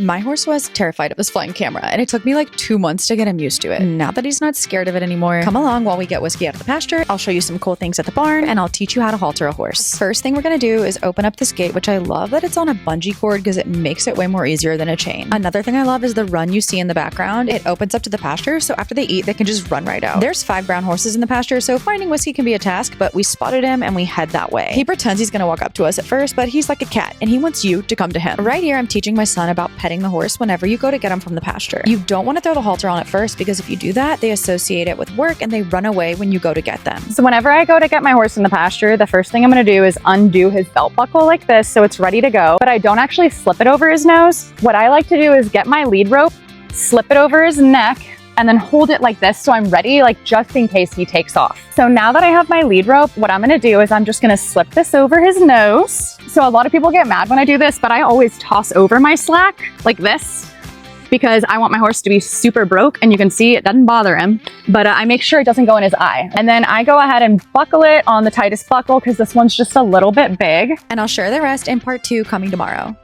My horse was terrified of his flying camera, and it took me like 2 months to get him used to it. Now that he's not scared of it anymore, come along while we get Whiskey out of the pasture. I'll show you some cool things at the barn, and I'll teach you how to halter a horse. First thing we're gonna do is open up this gate, which I love that it's on a bungee cord because it makes it way more easier than a chain. Another thing I love is the run you see in the background. It opens up to the pasture, so after they eat, they can just run right out. There's 5 brown horses in the pasture, so finding Whiskey can be a task, but we spotted him and we head that way. He pretends he's gonna walk up to us at first, but he's like a cat, and he wants you to come to him. Right here, I'm teaching my son about petting the horse whenever you go to get them from the pasture. You don't want to throw the halter on at first because if you do that, they associate it with work and they run away when you go to get them. So whenever I go to get my horse in the pasture, the first thing I'm going to do is undo his belt buckle like this so it's ready to go, but I don't actually slip it over his nose. What I like to do is get my lead rope, slip it over his neck, and then hold it like this so I'm ready, like just in case he takes off. So now that I have my lead rope, what I'm gonna do is I'm just gonna slip this over his nose. So a lot of people get mad when I do this, but I always toss over my slack like this because I want my horse to be super broke, and you can see it doesn't bother him, but I make sure it doesn't go in his eye. And then I go ahead and buckle it on the tightest buckle because this one's just a little bit big. And I'll share the rest in part 2 coming tomorrow.